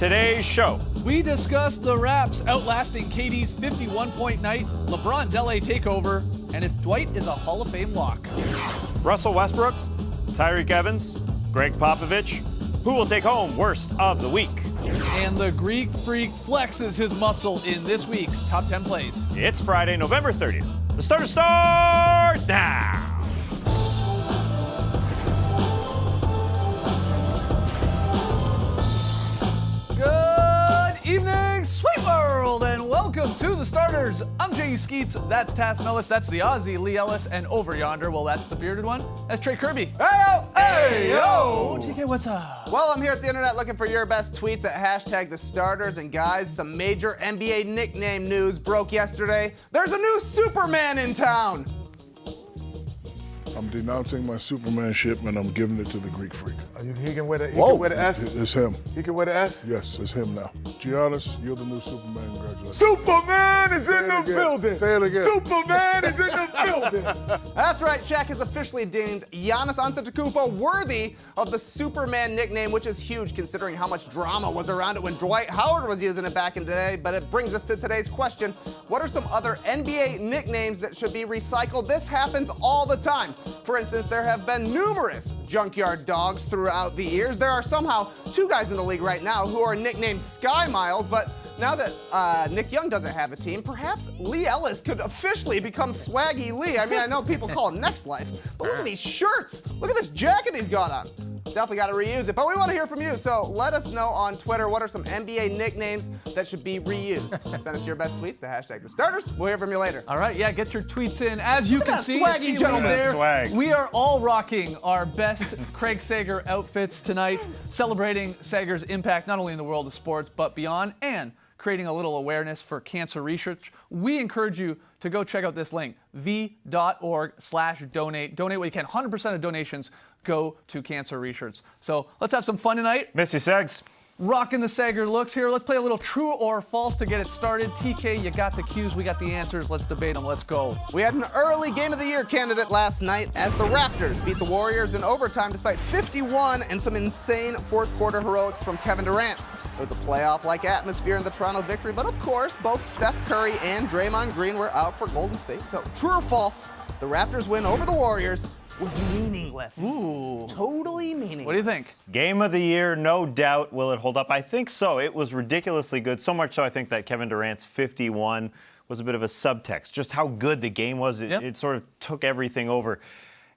today's show. We discuss the Raps outlasting KD's 51-point night, LeBron's LA takeover, and if Dwight is a Hall of Fame lock. Russell Westbrook, Tyreek Evans, Greg Popovich. Who will take home worst of the week? And the Greek Freak flexes his muscle in this week's Top 10 Plays. It's Friday, November 30th. The starter starts now. Good evening, sweet world, and welcome to the starters. I'm J.E. Skeets, that's Tass Mellis, that's the Aussie Lee Ellis, and over yonder, well, that's the bearded one, that's Trey Kirby. Hey-yo! Hey-yo! TK, what's up? Well, I'm here at the internet looking for your best tweets at hashtag the starters. And guys, some major NBA nickname news broke yesterday. There's a new Superman in town. I'm denouncing my Superman-ship and I'm giving it to the Greek Freak. He can wear the, can wear the S? It's him. He can wear the S? Yes, it's him now. Giannis, you're the new Superman. Congratulations. Superman is in the building. Say it again. Superman is in the building. That's right, Shaq has officially deemed Giannis Antetokounmpo worthy of the Superman nickname, which is huge considering how much drama was around it when Dwight Howard was using it back in the day. But it brings us to today's question. What are some other NBA nicknames that should be recycled? This happens all the time. For instance, there have been numerous junkyard dogs throughout the years. There are somehow two guys in the league right now who are nicknamed Sky Miles, but now that Nick Young doesn't have a team, perhaps Lee Ellis could officially become Swaggy Lee. I mean, I know people call him Next Life, but look at these shirts. Look at this jacket he's got on. Definitely got to reuse it, but we want to hear from you, so let us know on Twitter what are some NBA nicknames that should be reused. Send us your best tweets to hashtag the starters. We'll hear from you later. All right, yeah, get your tweets in. As you can see, swaggy gentleman. there, Swag. we are all rocking our best Craig Sager outfits tonight, celebrating Sager's impact not only in the world of sports, but beyond, and creating a little awareness for cancer research. We encourage you to go check out this link, v.org/donate. Donate what you can. 100% of donations go to cancer research. So let's have some fun tonight. Miss you, Segs. Rocking the Sager looks here. Let's play a little true or false to get it started. TK, you got the cues, we got the answers. Let's debate them. Let's go. We had an early Game of the Year candidate last night as the Raptors beat the Warriors in overtime despite 51 and some insane fourth quarter heroics from Kevin Durant. It was a playoff-like atmosphere in the Toronto victory, but of course, both Steph Curry and Draymond Green were out for Golden State. So true or false, the Raptors win over the Warriors was meaningless. Ooh. Totally meaningless. What do you think? Game of the year, no doubt. Will it hold up? I think so. It was ridiculously good. So much so I think that Kevin Durant's 51 was a bit of a subtext. Just how good the game was. It sort of took everything over.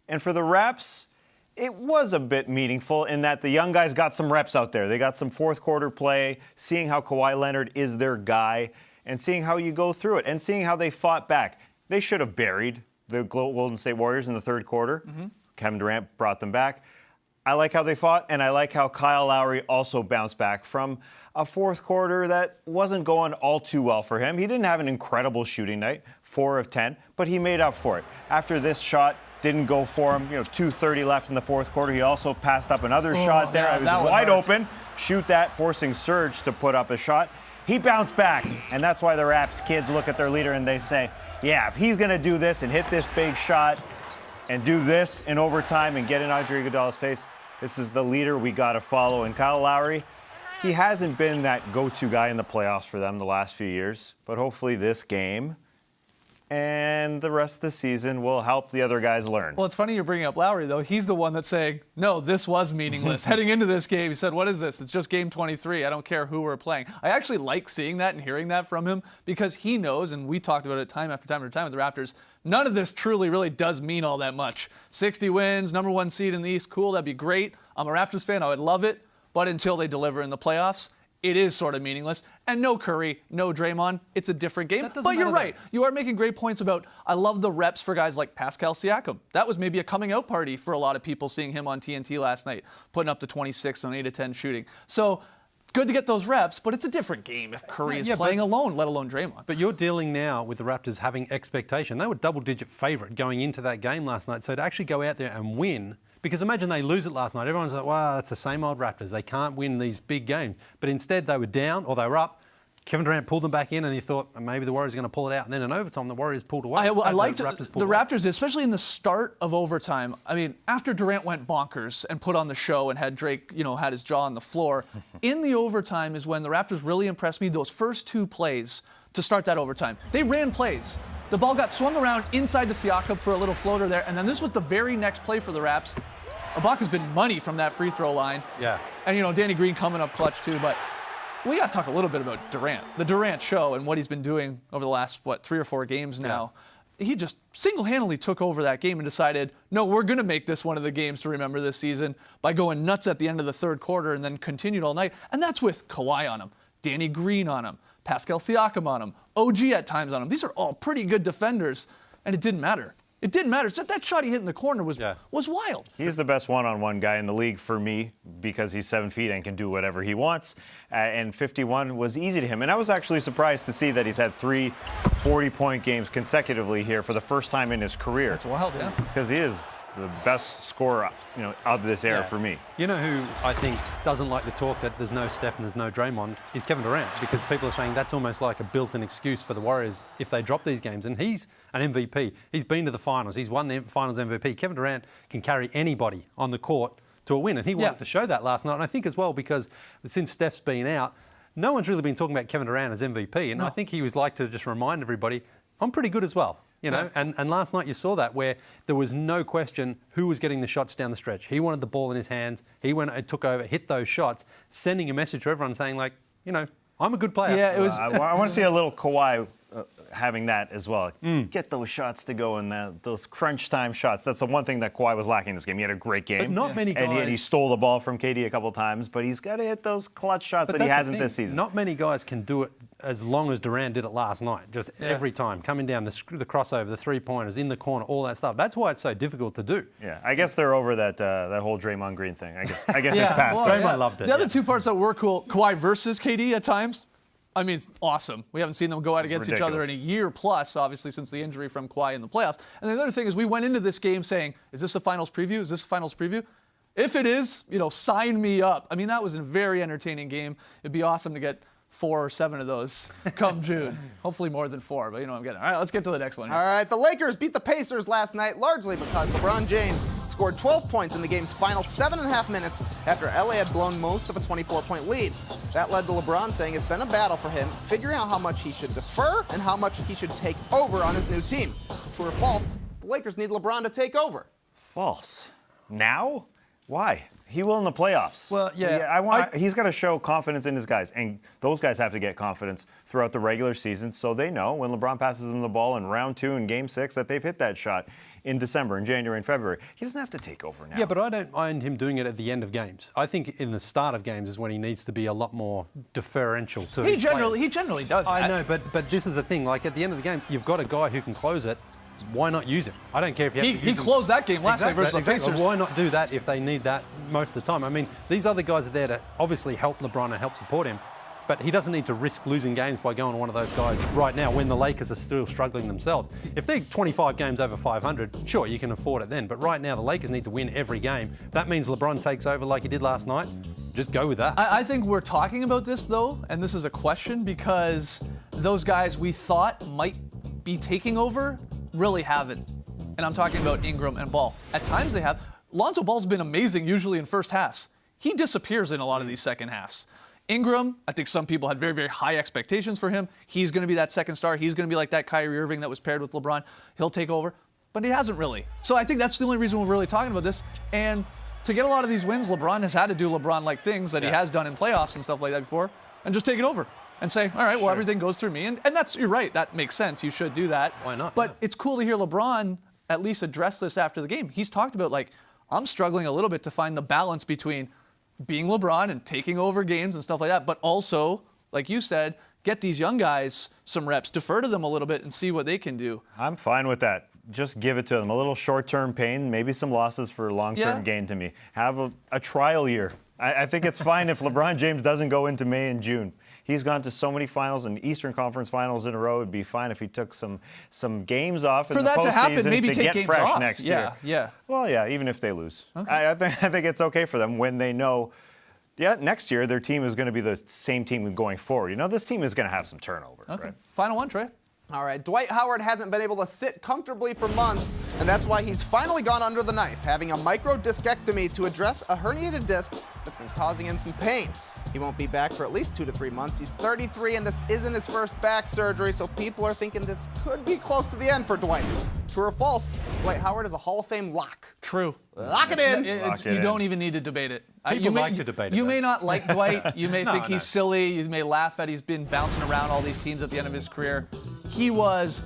And for the Raps, it was a bit meaningful in that the young guys got some reps out there. They got some fourth quarter play, seeing how Kawhi Leonard is their guy, and seeing how you go through it, and seeing how they fought back. They should have buried the Golden State Warriors in the third quarter. Kevin Durant brought them back. I like how they fought, and I like how Kyle Lowry also bounced back from a fourth quarter that wasn't going all too well for him. He didn't have an incredible shooting night, 4 of 10, but he made up for it. After this shot didn't go for him, 2:30 left in the fourth quarter, he also passed up another shot there. Yeah, it was wide open. Shoot that, forcing Serge to put up a shot. He bounced back, and that's why the Raps kids look at their leader and they say, yeah, if he's going to do this and hit this big shot and do this in overtime and get in Andre Iguodala's face, this is the leader we got to follow. And Kyle Lowry, he hasn't been that go-to guy in the playoffs for them the last few years, but hopefully this game and the rest of the season will help the other guys learn. Well, it's funny you're bringing up Lowry, though. He's the one that's saying, no, this was meaningless. Heading into this game, he said, what is this? It's just game 23. I don't care who we're playing. I actually like seeing that and hearing that from him because he knows, and we talked about it time after time after time with the Raptors, none of this truly really does mean all that much. 60 wins, number 1 seed in the East, cool, that'd be great. I'm a Raptors fan, I would love it, but until they deliver in the playoffs, it is sort of meaningless. And no Curry, no Draymond. It's a different game. But you're right. You are making great points about, I love the reps for guys like Pascal Siakam. That was maybe a coming out party for a lot of people seeing him on TNT last night, putting up the 26 on 8 of 10 shooting. So good to get those reps, but it's a different game if Curry is playing alone, let alone Draymond. But you're dealing now with the Raptors having expectation. They were double-digit favourite going into that game last night. So to actually go out there and win, because imagine they lose it last night. Everyone's like, wow, that's the same old Raptors. They can't win these big games. But instead they were down or they were up, Kevin Durant pulled them back in, and he thought maybe the Warriors are going to pull it out. And then in overtime, the Warriors pulled away. I liked the the Raptors, especially in the start of overtime. I mean, after Durant went bonkers and put on the show and had Drake, had his jaw on the floor, in the overtime is when the Raptors really impressed me. Those first 2 plays to start that overtime, they ran plays. The ball got swung around inside to Siakam for a little floater there, and then this was the very next play for the Raps. Ibaka's been money from that free throw line. Yeah. And, Danny Green coming up clutch too, but we got to talk a little bit about Durant, the Durant show, and what he's been doing over the last, 3 or 4 games now. Yeah. He just single-handedly took over that game and decided, no, we're going to make this one of the games to remember this season by going nuts at the end of the third quarter and then continued all night. And that's with Kawhi on him, Danny Green on him, Pascal Siakam on him, OG at times on him. These are all pretty good defenders, and it didn't matter. It didn't matter. So that shot he hit in the corner was wild. He's the best one-on-one guy in the league for me because he's 7 feet and can do whatever he wants. And 51 was easy to him. And I was actually surprised to see that he's had 3 40-point games consecutively here for the first time in his career. That's wild, yeah. Because he is the best scorer, of this era for me. You know who I think doesn't like the talk that there's no Steph and there's no Draymond is Kevin Durant, because people are saying that's almost like a built-in excuse for the Warriors if they drop these games. And he's an MVP. He's been to the finals. He's won the finals MVP. Kevin Durant can carry anybody on the court to a win, and he wanted to show that last night. And I think as well because since Steph's been out, no one's really been talking about Kevin Durant as MVP, and I think he was like to just remind everybody, I'm pretty good as well. And last night you saw that where there was no question who was getting the shots down the stretch. He wanted the ball in his hands. He went and took over, hit those shots, sending a message to everyone saying I'm a good player. Yeah, it was. I want to see a little Kawhi having that as well. Get those shots to go in those crunch time shots. That's the one thing that Kawhi was lacking this game. He had a great game. But not many guys. And he stole the ball from KD a couple times, but he's got to hit those clutch shots that he hasn't this season. Not many guys can do it as long as Durant did it last night. Just every time, coming down the crossover, the three-pointers, in the corner, all that stuff. That's why it's so difficult to do. Yeah, I guess they're over that whole Draymond Green thing. I guess it's past. Draymond loved it. The other 2 parts that were cool, Kawhi versus KD at times. I mean, it's awesome. We haven't seen them go out against each other in a year plus, obviously, since the injury from Kawhi in the playoffs. And the other thing is we went into this game saying, is this a finals preview? Is this a finals preview? If it is, sign me up. I mean, that was a very entertaining game. It'd be awesome to get 4 or 7 of those come June. Hopefully more than 4, but I'm getting. All right, let's get to the next one here. All right, the Lakers beat the Pacers last night largely because LeBron James scored 12 points in the game's final 7.5 minutes after LA had blown most of a 24-point lead. That led to LeBron saying it's been a battle for him, figuring out how much he should defer and how much he should take over on his new team. True or false, the Lakers need LeBron to take over. False. Now? Why? He will in the playoffs. Well, he's got to show confidence in his guys, and those guys have to get confidence throughout the regular season so they know when LeBron passes them the ball in round 2 in Game 6 that they've hit that shot in December, in January, and February. He doesn't have to take over now. Yeah, but I don't mind him doing it at the end of games. I think in the start of games is when he needs to be a lot more deferential to He his players. generally does that. I know, but this is the thing. Like at the end of the games, you've got a guy who can close it. Why not use him? I don't care if you have to He closed that game last night versus the Pacers. Why not do that if they need that most of the time? I mean, these other guys are there to obviously help LeBron and help support him, but he doesn't need to risk losing games by going to one of those guys right now when the Lakers are still struggling themselves. If they're 25 games over 500, sure, you can afford it then. But right now, the Lakers need to win every game. If that means LeBron takes over like he did last night, just go with that. I think we're talking about this, though, and this is a question because those guys we thought might be taking over really haven't. And I'm talking about Ingram and Ball. At times they have. Lonzo Ball's been amazing usually in first halves. He disappears in a lot of these second halves. Ingram, I think some people had very, very high expectations for him. He's going to be that second star. He's going to be like that Kyrie Irving that was paired with LeBron. He'll take over. But he hasn't really. So I think that's the only reason we're really talking about this. And to get a lot of these wins, LeBron has had to do LeBron-like things that he has done in playoffs and stuff like that before and just take it over. And say, all right, well, everything goes through me. And that's, you're right, that makes sense. You should do that. Why not? But it's cool to hear LeBron at least address this after the game. He's talked about, I'm struggling a little bit to find the balance between being LeBron and taking over games and stuff like that, but also, like you said, get these young guys some reps, defer to them a little bit and see what they can do. I'm fine with that. Just give it to them. A little short-term pain, maybe some losses for long-term gain to me. Have a trial year. I think it's fine if LeBron James doesn't go into May and June. He's gone to so many finals and Eastern Conference finals in a row. It'd be fine if he took some games off in for the that to happen, postseason maybe to take get games fresh off. next year. Yeah. Well, yeah, even if they lose. Okay. I think it's okay for them when they know Yeah, next year their team is going to be the same team going forward. You know, this team is going to have some turnover, Okay. right? Final one, Trey. All right, Dwight Howard hasn't been able to sit comfortably for months, and that's why he's finally gone under the knife, having a micro discectomy to address a herniated disc that's been causing him some pain. He won't be back for at least 2 to 3 months. He's 33, and this isn't his first back surgery, so people are thinking this could be close to the end for Dwight. True or false? Dwight Howard is a Hall of Fame lock. True. Lock it in. You don't even need to debate it. People like to debate it, You though. may not like Dwight. You may think no. he's silly. You may laugh at he's been bouncing around all these teams at the end of his career. He was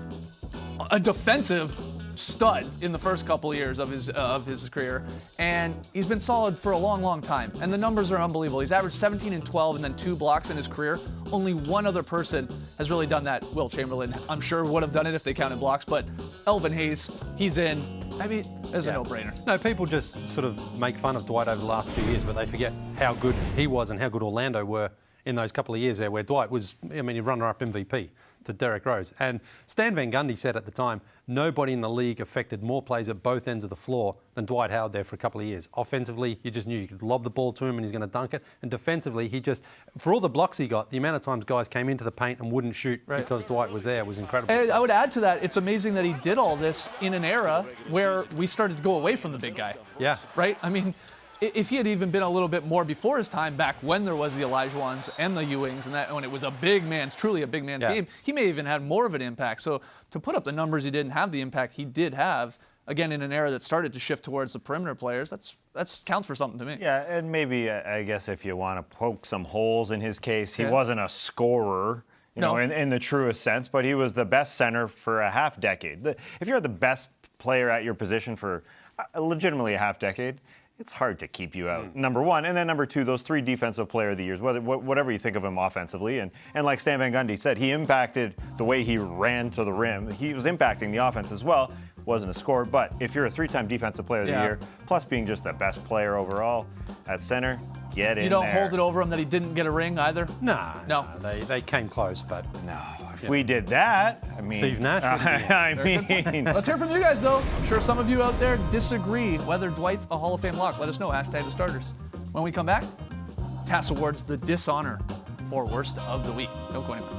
a defensive stud in the first couple of years of his career, and he's been solid for a long, long time. And the numbers are unbelievable. He's averaged 17 and 12 and then 2 blocks in his career. Only one other person has really done that. Will Chamberlain, I'm sure, would have done it if they counted blocks, but Elvin Hayes, he's in. I mean, it's a no-brainer. No, people just sort of make fun of Dwight over the last few years, but they forget how good he was and how good Orlando were in those couple of years there, where Dwight was, I mean, he runner-up MVP to Derrick Rose. And Stan Van Gundy said at the time, nobody in the league affected more plays at both ends of the floor than Dwight Howard there for a couple of years. Offensively, you just knew you could lob the ball to him and he's going to dunk it. And defensively, he just, for all the blocks he got, the amount of times guys came into the paint and wouldn't shoot because Dwight was there was incredible. And I would add to that, it's amazing that he did all this in an era where we started to go away from the big guy. Yeah. Right? I mean, if he had even been a little bit more before his time back when there was the Elijahwans and the Ewings and that when it was a big man's, truly a big man's game, he may even had more of an impact. So to put up the numbers he didn't have the impact he did have, again, in an era that started to shift towards the perimeter players, that's counts for something to me. Yeah, and maybe, I guess, if you want to poke some holes in his case, he wasn't a scorer, you know, in the truest sense, but he was the best center for a half decade. If you're the best player at your position for legitimately a half decade, it's hard to keep you out, number one. And then number two, those 3 defensive player of the years, whatever you think of him offensively. And like Stan Van Gundy said, he impacted the way he ran to the rim. He was impacting the offense as well. Wasn't a scorer, but if you're a 3-time defensive player of the year, plus being just the best player overall at center, get in there. You don't hold it over him that he didn't get a ring either? No. They came close, but... No, if we did that, I mean... Steve Nash would be I mean... Let's hear from you guys, though. I'm sure some of you out there disagree whether Dwight's a Hall of Fame lock. Let us know, #the starters. When we come back, TAS awards the dishonor for worst of the week. Don't go anywhere.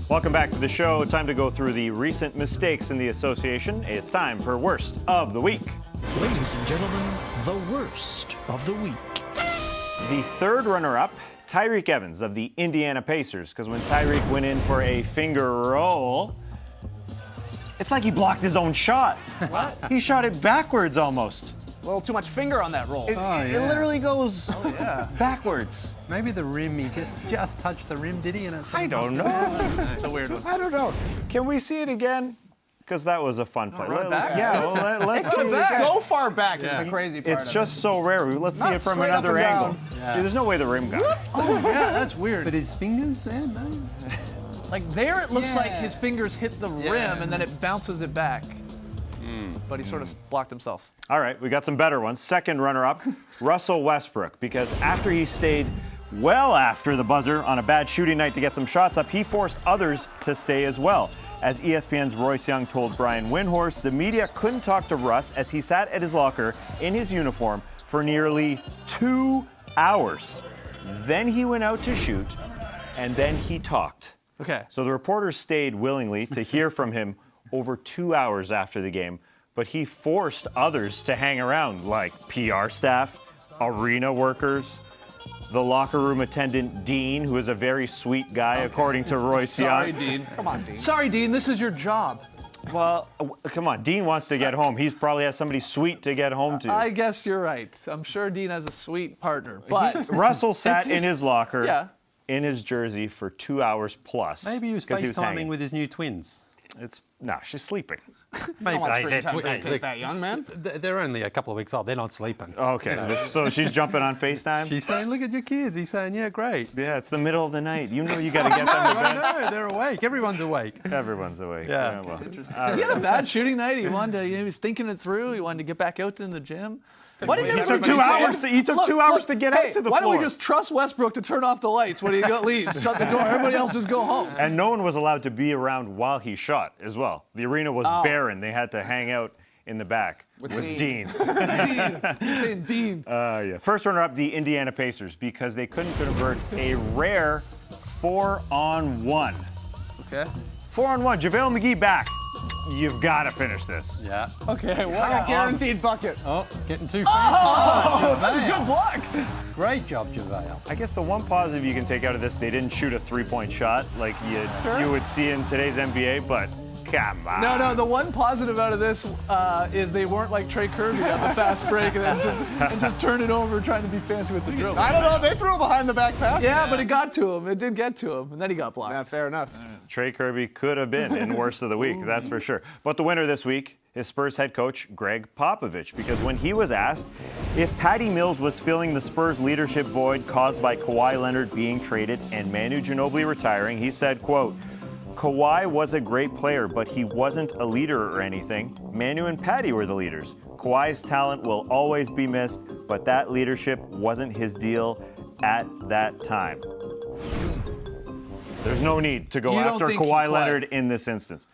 Welcome back to the show. Time to go through the recent mistakes in the association. It's time for Worst of the Week. Ladies and gentlemen, the worst of the week. The third runner-up, Tyreke Evans of the Indiana Pacers, because when Tyreke went in for a finger roll, it's like he blocked his own shot. What? He shot it backwards almost. A little too much finger on that roll. It literally goes backwards. Maybe the rim, he just touched the rim, did he? And I don't know. It's a weird one. I don't know. Can we see it again? Because that was a fun play. run it back? Yeah, well, let's see it It's again. so far back is the crazy part. It's just so rare. Let's see Not it from straight up another and angle. down. See, there's no way the rim got it. Oh, yeah, that's weird. But his fingers there, no? Like there, it looks like his fingers hit the rim and then it bounces it back. But he sort of blocked himself. All right, we got some better ones. Second runner-up, Russell Westbrook, because after he stayed well after the buzzer on a bad shooting night to get some shots up, he forced others to stay as well. As ESPN's Royce Young told Brian Windhorst, the media couldn't talk to Russ as he sat at his locker in his uniform for nearly 2 hours. Then he went out to shoot, and then he talked. Okay. So the reporters stayed willingly to hear from him over 2 hours after the game, but he forced others to hang around, like PR staff, arena workers, the locker room attendant, Dean, who is a very sweet guy, according to Royce Sorry, Young. Dean. Come on, Dean. Sorry, Dean, this is your job. Well, come on, Dean wants to get home. He probably has somebody sweet to get home to. I guess you're right. I'm sure Dean has a sweet partner, but Russell sat It's in his locker, yeah. in his jersey for 2 hours plus. Maybe he was 'cause FaceTiming hanging. with his new twins. No, she's sleeping. Maybe Come on, screen they're time for twi- your kids that young, man. They're only a couple of weeks old. They're not sleeping. Okay, so she's jumping on FaceTime? She's saying, look at your kids. He's saying, yeah, great. Yeah, it's the middle of the night. You know you got to get them to I bed. know, they're awake. Everyone's awake. Everyone's awake. Yeah. Well, he had a bad shooting night. He wanted to, he was thinking it through. He wanted to get back out in the gym. Why didn't He everybody took 2 just- hours to- he took 2 hours to get out to the why don't we floor. just trust Westbrook to turn off the lights when he leaves? Shut the door. Everybody else just go home. and no one was allowed to be around while he shot as well. The arena was barren. They had to hang out in the back with Dean. Dean. You're saying Dean. Yeah. First runner-up, the Indiana Pacers, because they couldn't convert a rare 4-on-1. Okay. 4-on-1. JaVale McGee back. You've got to finish this. Yeah. Okay, A wow. guaranteed bucket. Oh, getting too Oh, fancy. that's a good block. Great job, JaVale. I guess the one positive you can take out of this, they didn't shoot a three-point shot like you would see in today's NBA, but come on. No, the one positive out of this is they weren't like Trey Kirby on the fast break and then just turn it over trying to be fancy with the dribble. I don't know. They threw a behind the back pass. Yeah, but it got to him. It did get to him, and then he got blocked. Yeah, fair enough. Trey Kirby could have been in worst of the week, that's for sure. But the winner this week is Spurs head coach Greg Popovich, because when he was asked if Patty Mills was filling the Spurs leadership void caused by Kawhi Leonard being traded and Manu Ginobili retiring, he said, quote, Kawhi was a great player, but he wasn't a leader or anything. Manu and Patty were the leaders. Kawhi's talent will always be missed, but that leadership wasn't his deal at that time. There's no need to go You don't after think he Kawhi played? Leonard in this instance.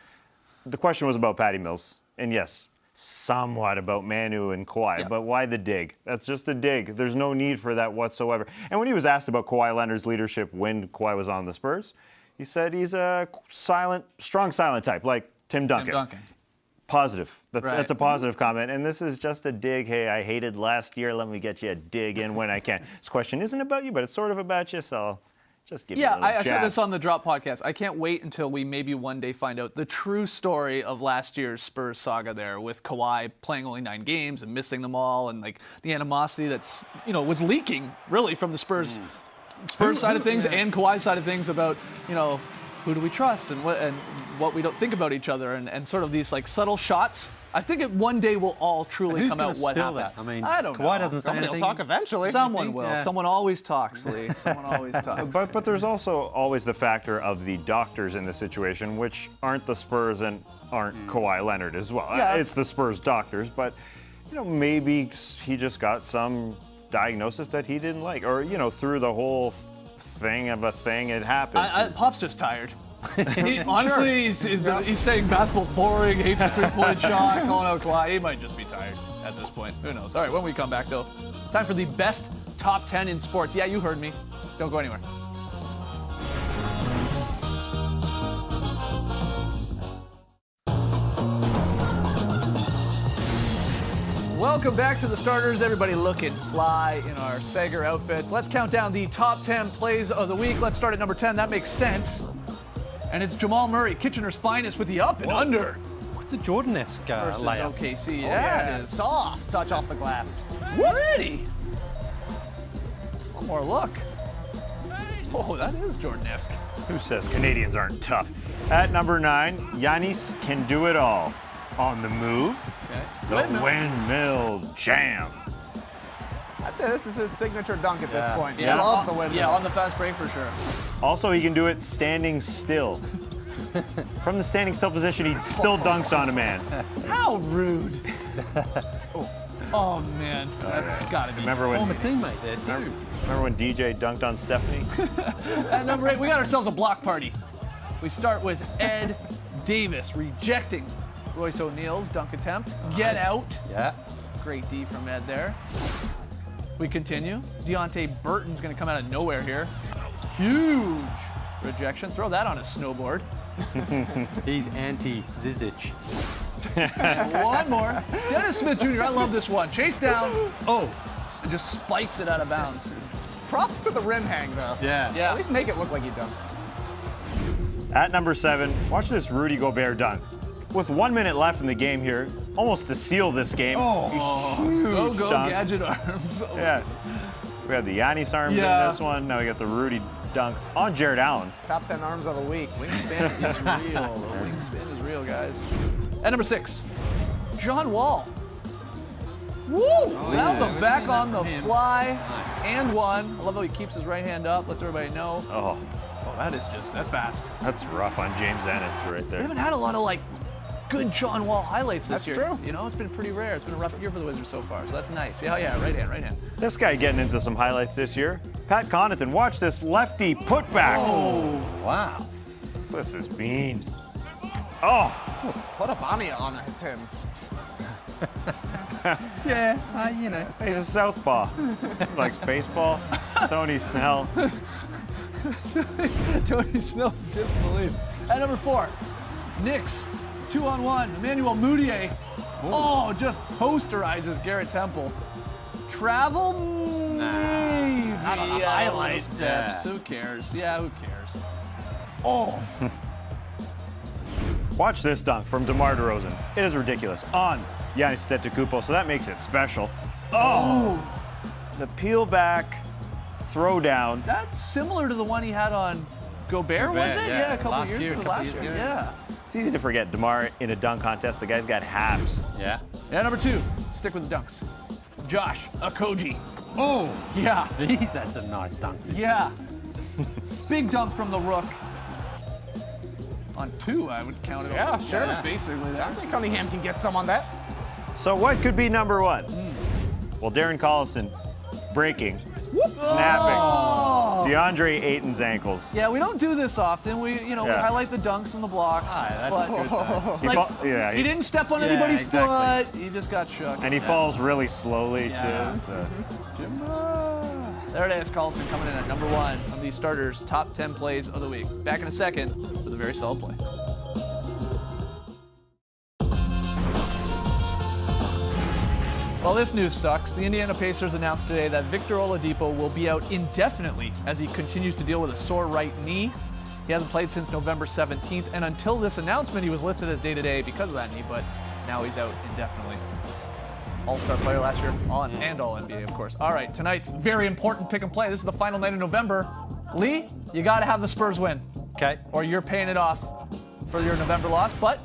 The question was about Patty Mills, and yes, somewhat about Manu and Kawhi, but why the dig? That's just a dig. There's no need for that whatsoever. And when he was asked about Kawhi Leonard's leadership when Kawhi was on the Spurs, he said he's a strong silent type, like Tim Duncan. Positive. That's a positive comment. And this is just a dig. Hey, I hated last year. Let me get you a dig in when I can. This question isn't about you, but it's sort of about you, so I'll just give you a little I said jab. this on the Drop podcast. I can't wait until we maybe one day find out the true story of last year's Spurs saga there, with Kawhi playing only 9 games and missing them all, and like the animosity that's was leaking really from the Spurs side of things and Kawhi's side of things about who do we trust and what we don't think about each other, and sort of these like subtle shots. I think it one day will all truly Who's come gonna out what spill happened. that? I mean, I don't Kawhi know. doesn't say Somebody anything. will talk eventually. Someone will. Yeah. Someone always talks, Lee. Someone always talks. But there's also always the factor of the doctors in the situation, which aren't the Spurs and aren't Kawhi Leonard as well. Yeah. It's the Spurs doctors, but maybe he just got some diagnosis that he didn't like, or through the whole thing of a thing, it happened. Pop's just tired. Honestly, he's saying basketball's boring, hates the three-point shot, calling out Kawhi. He might just be tired at this point. Who knows? All right, when we come back, though, time for the best top 10 in sports. Yeah, you heard me. Don't go anywhere. Welcome back to the starters. Everybody looking fly in our Sager outfits. Let's count down the top 10 plays of the week. Let's start at number 10. That makes sense. And it's Jamal Murray, Kitchener's finest, with the up and under. It's a Jordan-esque Versus layup. OKC. Yeah, it is. soft touch off the glass. Pretty. One more look. Oh, that is Jordan-esque. Who says Canadians aren't tough? At number 9, Giannis can do it all. On the move, the windmill jam. I'd say this is his signature dunk at this point. Yeah, He loves the windmill. Yeah, on the fast break for sure. Also, he can do it standing still. From the standing still position, he still dunks on a man. How rude. Oh, man. That's got to be. Remember Former when teammate there, too. DJ dunked on Stephanie? At number 8, we got ourselves a block party. We start with Ed Davis rejecting Royce O'Neal's dunk attempt. Get out. Yeah. Great D from Ed there. We continue. Deontay Burton's going to come out of nowhere here. Huge rejection. Throw that on a snowboard. He's anti-Zizic. And one more. Dennis Smith Jr., I love this one. Chase down. Oh, and just spikes it out of bounds. Props to the rim hang, though. Yeah. Yeah. At least make it look like you dunked. At number 7, watch this Rudy Gobert dunk. With 1 minute left in the game here, almost to seal this game. Go, dunk. Gadget arms. Yeah. We had the Giannis arms Yeah. in this one. Now we got the Rudy dunk on Jared Allen. Top 10 arms of the week. Wingspan is real. The wingspan is real, guys. At number 6, John Wall. Woo! Round them back on the fly. And one. I love how he keeps his right hand up, lets everybody know. Oh, That's fast. that's rough on James Ennis right We there. haven't had a lot of good John Wall highlights this That's year. true. It's been pretty rare. It's been a rough year for the Wizards so far, so that's nice. Yeah, right hand. This guy getting into some highlights this year. Pat Connaughton, watch this lefty putback. Oh, Wow. This is mean. Oh, Put a Bami on it, Tim. Yeah, you know. He's a southpaw. Likes baseball. Tony Snell. Tony Snell, disbelief. At number 4, Knicks, 2-on-1. Emmanuel Mudiay. Oh, just posterizes Garrett Temple. Travel? Maybe. Not on the Yeah, highlight. steps. Who cares? Yeah, who cares? Oh, Watch this dunk from DeMar DeRozan. It is ridiculous. On Giannis Antetokounmpo, so that makes it special. Oh! The peel back, throw down. that's similar to the one he had on Gobert, was it? yeah. A couple Last years year, ago. couple Last years year, ago. yeah. It's easy to forget DeMar in a dunk contest. The guy's got halves. Yeah. Yeah, number 2, stick with the dunks. Josh Okogie. Oh, Yeah, geez, that's a nice dunk. yeah. Big dunk from the Rook. On 2, I would count it. Yeah, all. sure. Basically, there. I think Cunningham can get some on that. So what could be number 1? Well, Darren Collison breaking, snapping DeAndre Ayton's ankles. Yeah, we don't do this often. We Yeah. highlight the dunks and the blocks. That's but good, though. He like, fall- yeah, he didn't step on anybody's exactly. foot. He just got shook. and he falls really slowly Yeah. too. So. There it is, Carlson coming in at number 1 on the starters' top 10 plays of the week. Back in a second with a very solid play. Well, this news sucks. The Indiana Pacers announced today that Victor Oladipo will be out indefinitely as he continues to deal with a sore right knee. He hasn't played since November 17th, and until this announcement, he was listed as day-to-day because of that knee, but now he's out indefinitely. All-star player last year, and All-NBA, of course. All right, tonight's very important pick and play. This is the final night of November. Lee, you got to have the Spurs win, Okay. or you're paying it off for your November loss. But,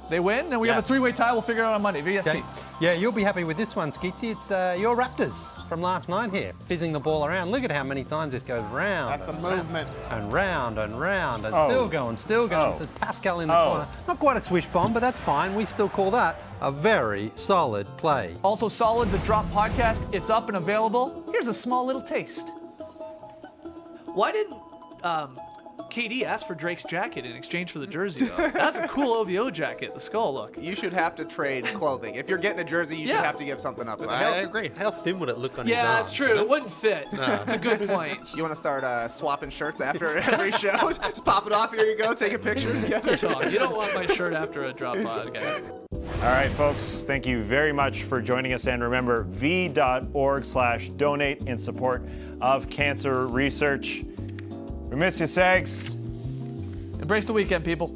they win, then we have Yeah. a 3-way tie. We'll figure it out on Monday. VSP. Okay. Yeah, you'll be happy with this one, Skeetsy. It's your Raptors from last night here, fizzing the ball around. Look at how many times this goes round. That's a and movement. round and round, and Oh. still going, still going. Oh. So Pascal in the Oh. corner. Not quite a swish bomb, but that's fine. We still call that a very solid play. Also solid, the Drop Podcast. It's up and available. Here's a small little taste. Why didn't KD ask for Drake's jacket in exchange for the jersey, though? That's a cool OVO jacket, the skull look. You should have to trade clothing. If you're getting a jersey, you should Yeah. have to give something up. agree. How thin would it look on his Yeah, arm? that's true. It wouldn't fit. It's a good point. You want to start swapping shirts after every show? Just pop it off. Here you go. Take a picture. Tom, you don't want my shirt after a Drop Podcast. All right, folks, thank you very much for joining us. And remember, v.org/donate in support of cancer research. We miss you, Sags. Embrace the weekend, people.